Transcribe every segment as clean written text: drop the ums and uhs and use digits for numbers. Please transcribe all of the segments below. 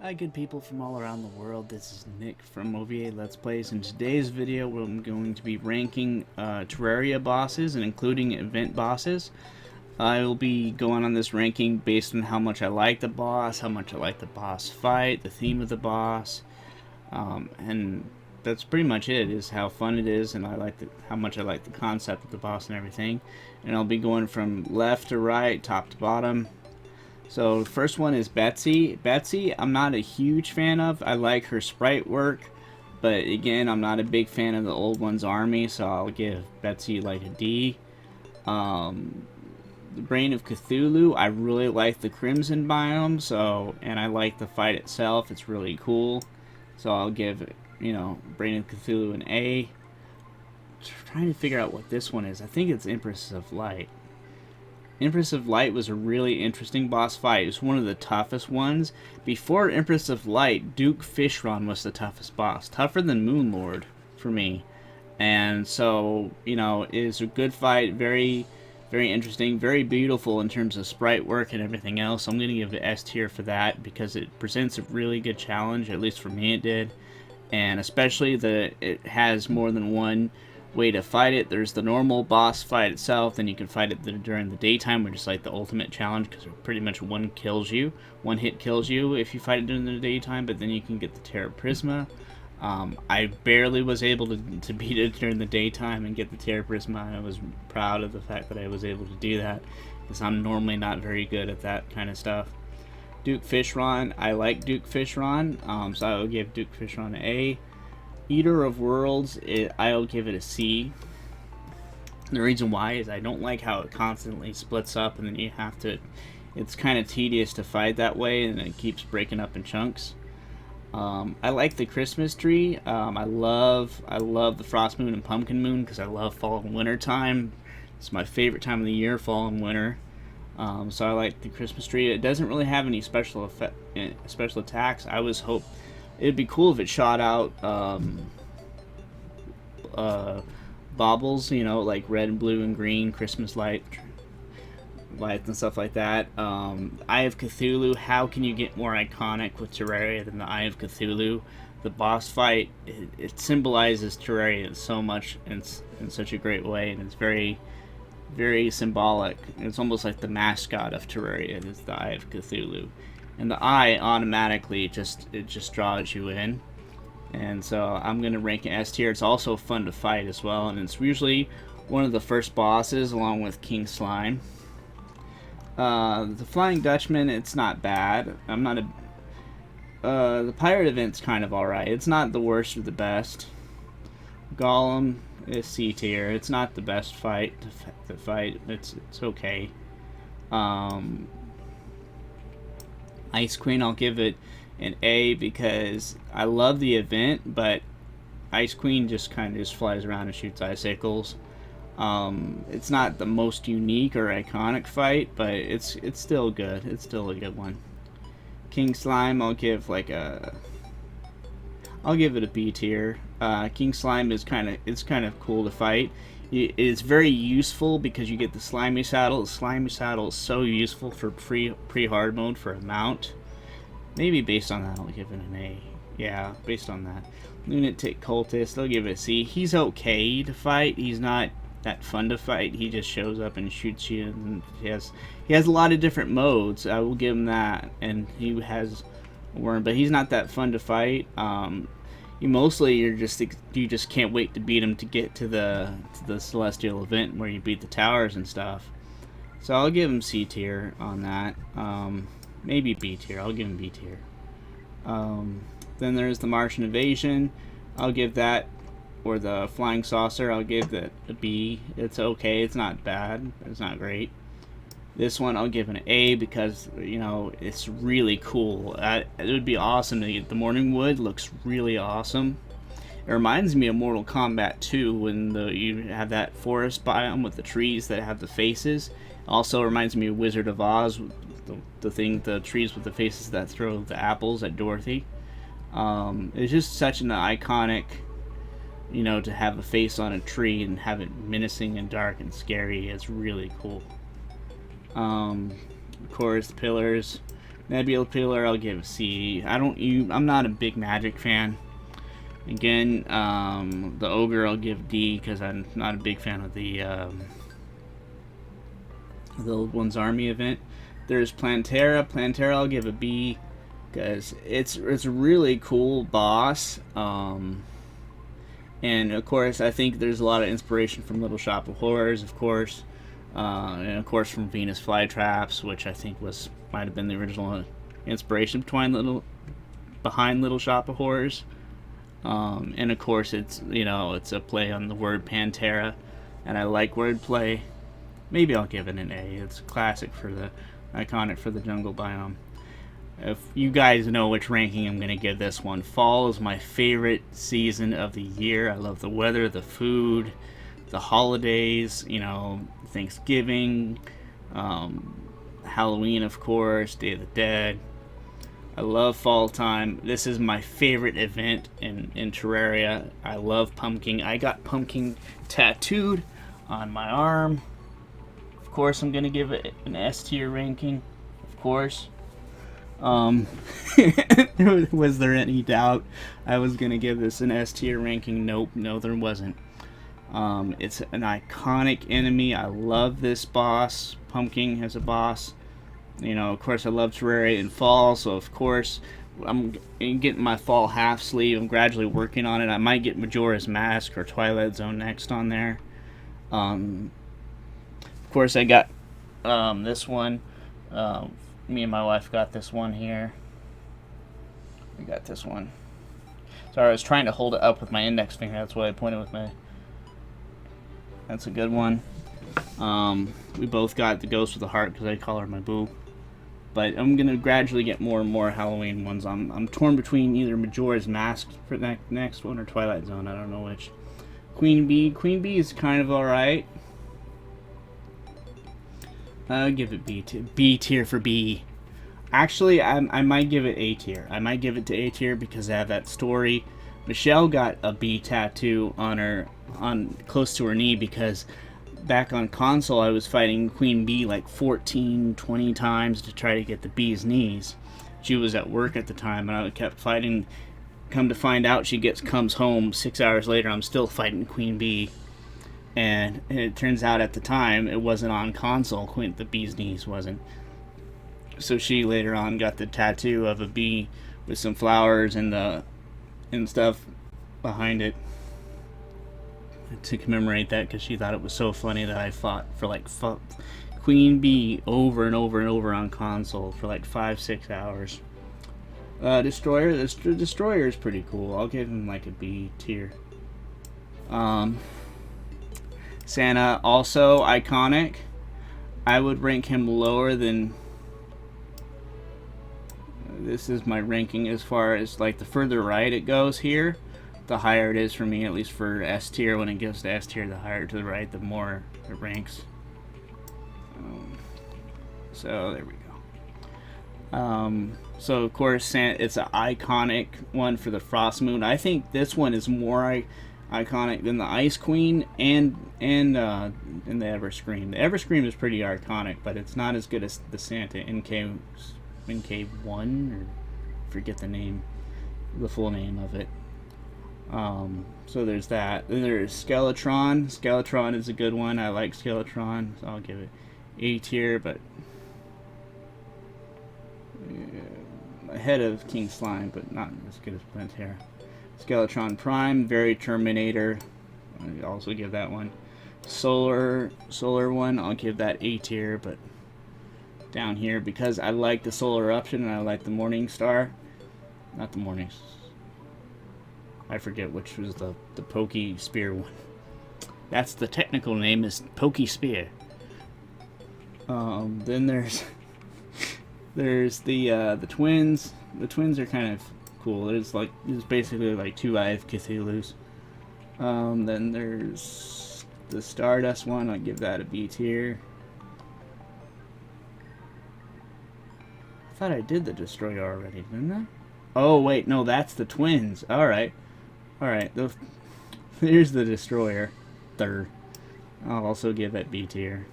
Hi good people from all around the world, this is Nick from OVA Let's Plays. In today's video I'm going to be ranking Terraria bosses and including event bosses. I will be going on this ranking based on how much I like the boss, how much I like the boss fight, the theme of the boss, and that's pretty much it, is how fun it is and how much I like the concept of the boss and everything. And I'll be going from left to right, top to bottom. So the first one is Betsy. Betsy, I'm not a huge fan of. I like her sprite work, but again, I'm not a big fan of the old one's army, so I'll give Betsy like a D. The Brain of Cthulhu, I really like the Crimson biome, and I like the fight itself. It's really cool, so I'll give it, Brain of Cthulhu an A. Trying to figure out what this one is. I think it's Empress of Light. Empress of Light was a really interesting boss fight. It was one of the toughest ones. Before Empress of Light, Dukefishron was the toughest boss. Tougher than Moon Lord for me. And so, it's a good fight. Very, very interesting. Very beautiful in terms of sprite work and everything else. I'm going to give it S tier for that because it presents a really good challenge. At least for me it did. And especially that it has more than one way to fight it. There's the normal boss fight itself, then you can fight it during the daytime, which is like the ultimate challenge because pretty much one hit kills you if you fight it during the daytime, but then you can get the Terra Prisma. I barely was able to beat it during the daytime and get the Terra Prisma. I was proud of the fact that I was able to do that because I'm normally not very good at that kind of stuff. Dukefishron, I like Dukefishron, so I will give Dukefishron an A. Eater of Worlds, I'll give it a C. The reason why is I don't like how it constantly splits up and then you have to... It's kind of tedious to fight that way and it keeps breaking up in chunks. I like the Christmas tree. I love the Frost Moon and Pumpkin Moon because I love fall and winter time. It's my favorite time of the year, fall and winter. So I like the Christmas tree. It doesn't really have any special attacks. I was hoping it'd be cool if it shot out baubles, like red and blue and green, Christmas lights and stuff like that. Eye of Cthulhu, how can you get more iconic with Terraria than the Eye of Cthulhu? The boss fight, it symbolizes Terraria so much in such a great way, and it's very, very symbolic. It's almost like the mascot of Terraria is the Eye of Cthulhu. And the eye automatically it just draws you in. And so I'm going to rank it S tier. It's also fun to fight as well. And it's usually one of the first bosses along with King Slime. The Flying Dutchman, it's not bad. I'm not a... the Pirate event's kind of alright. It's not the worst or the best. Golem is C tier. It's not the best fight to fight. It's okay. Ice Queen, I'll give it an A because I love the event, but Ice Queen just kind of flies around and shoots icicles. It's not the most unique or iconic fight, but it's still good. It's still a good one. King Slime, I'll give it a B tier. King Slime is kind of cool to fight. It's very useful because you get the Slimy Saddle. The Slimy Saddle is so useful for pre-hard mode for a mount. Maybe based on that, I'll give it an A. Yeah, based on that. Lunatic Cultist, I'll give it a C. He's okay to fight. He's not that fun to fight. He just shows up and shoots you. And he has a lot of different modes. I will give him that. And he has a worm, but he's not that fun to fight. You just can't wait to beat him to get to the celestial event where you beat the towers and stuff. So I'll give him C tier on that. Maybe B tier. I'll give him B tier. Then there's the Martian Invasion. I'll give that, or the Flying Saucer. I'll give that a B. It's okay. It's not bad. It's not great. This one I'll give an A because, it's really cool. It would be awesome to get the Mourning Wood. Looks really awesome. It reminds me of Mortal Kombat 2 when you have that forest biome with the trees that have the faces. Also reminds me of Wizard of Oz, the trees with the faces that throw the apples at Dorothy. It's just such an iconic, to have a face on a tree and have it menacing and dark and scary. It's really cool. Of course, the pillars, Nebula Pillar, I'll give a C. I'm not a big magic fan. Again, the Ogre, I'll give D because I'm not a big fan of the Old One's Army event. There's Plantera. Plantera, I'll give a B because it's a really cool boss. And of course, I think there's a lot of inspiration from Little Shop of Horrors, of course, and of course from Venus Flytraps, which I think might have been the original inspiration behind Little Shop of Horrors. And of course, it's a play on the word Pantera, and I like wordplay. Maybe I'll give it an A. It's iconic for the jungle biome. If you guys know which ranking I'm going to give this one, fall is my favorite season of the year. I love the weather, the food, the holidays, Thanksgiving, Halloween, of course, Day of the Dead. I love fall time. This is my favorite event in Terraria. I love Pumpking. I got Pumpking tattooed on my arm. Of course, I'm going to give it an S tier ranking. Of course. Was there any doubt I was going to give this an S tier ranking? Nope, no there wasn't. It's an iconic enemy. I love this boss. Pumpkin as a boss. Of course I love Terraria in fall, so of course I'm getting my fall half sleeve. I'm gradually working on it. I might get Majora's Mask or Twilight Zone next on there. Of course I got this one. Me and my wife got this one here. We got this one. Sorry, I was trying to hold it up with my index finger. That's why I pointed with my... That's a good one. We both got the Ghost with a Heart because I call her my boo. But I'm going to gradually get more and more Halloween ones. I'm torn between either Majora's Mask for the next one or Twilight Zone. I don't know which. Queen Bee. Queen Bee is kind of alright. I'll give it B tier for B. Actually, I might give it A tier. I might give it to A tier because I have that story. Michelle got a B tattoo on close to her knee because back on console I was fighting Queen Bee like 14, 20 times to try to get the bee's knees. She was at work at the time and I kept fighting. Come to find out, she comes home 6 hours later. I'm still fighting Queen Bee. And it turns out at the time it wasn't on console. The bee's knees wasn't. So she later on got the tattoo of a bee with some flowers and stuff behind it to commemorate that because she thought it was so funny that I fought for Queen Bee over and over and over on console for like 5-6 hours. Destroyer. The Destroyer is pretty cool. I'll give him like a B tier. Santa, also iconic. I would rank him lower than... This is my ranking as far as like the further right it goes here, the higher it is for me, at least for S tier. When it goes to S tier, the higher to the right, the more it ranks. So there we go. So of course it's an iconic one for the Frost Moon. I think this one is more iconic than the Ice Queen and the Everscream. The Everscream is pretty iconic, but it's not as good as the Santa NK1, or forget the full name of it. So there's that. Then there's Skeletron. Skeletron is a good one. I like Skeletron, so I'll give it A tier, but ahead of King Slime, but not as good as Plantera. Skeletron Prime, very Terminator. I'll also give that one. Solar one, I'll give that A tier, but down here because I like the Solar Eruption and I like the Morning Star. Not the Morning. I forget which was the Pokey Spear one. That's the technical name, is Pokey Spear. Then there's the twins. The twins are kind of cool. It's basically like two Eye of Cthulhu's. Then there's the Stardust one. I'll give that a B tier. I thought I did the Destroyer already, didn't I? Oh wait, no, that's the twins. All right. Here's the Destroyer. Third. I'll also give that B tier.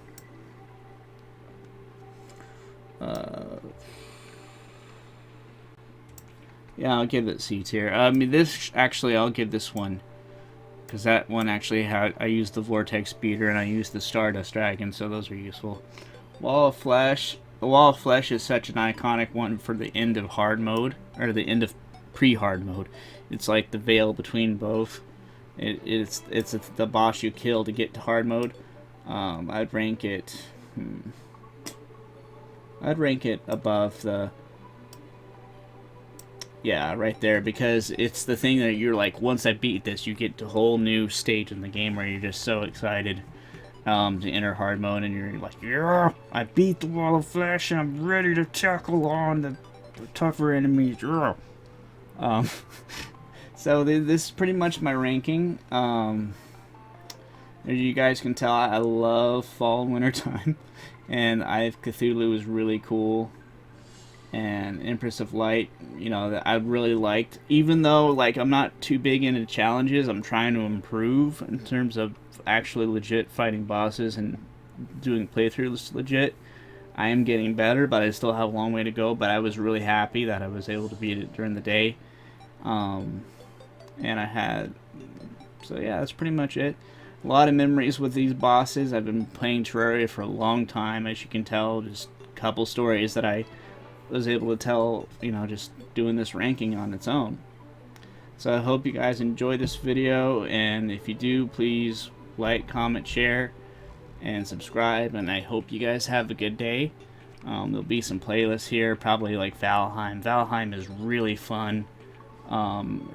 Yeah, I'll give it C tier. I mean, this actually, I'll give this one, because that one actually had, I used the Vortex Beater and I used the Stardust Dragon, so those are useful. Wall of Flesh. The Wall of Flesh is such an iconic one for the end of hard mode, or the end of pre-hard mode. It's like the veil between both. It's the boss you kill to get to hard mode. I'd rank it. I'd rank it above the. Yeah, right there, because it's the thing that you're like, once I beat this, you get to a whole new stage in the game where you're just so excited to enter hard mode, and you're like, yeah, I beat the Wall of Flesh, and I'm ready to tackle on the tougher enemies. Yeah. So this is pretty much my ranking. As you guys can tell, I love fall and winter time, and Cthulhu is really cool. And Empress of Light, you know, that I really liked. Even though, like, I'm not too big into challenges, I'm trying to improve in terms of actually legit fighting bosses and doing playthroughs legit. I am getting better, but I still have a long way to go. But I was really happy that I was able to beat it during the day. And I had... So yeah, that's pretty much it. A lot of memories with these bosses. I've been playing Terraria for a long time, as you can tell. Just a couple stories that I was able to tell, you know, just doing this ranking on its own. So I hope you guys enjoyed this video, and if you do, please like, comment, share, and subscribe, and I hope you guys have a good day. There'll be some playlists here, probably like Valheim. Valheim is really fun.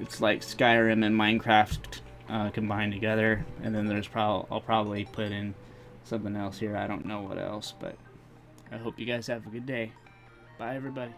It's like Skyrim and Minecraft combined together, and then there's I'll probably put in something else here. I don't know what else, but I hope you guys have a good day. Bye, everybody.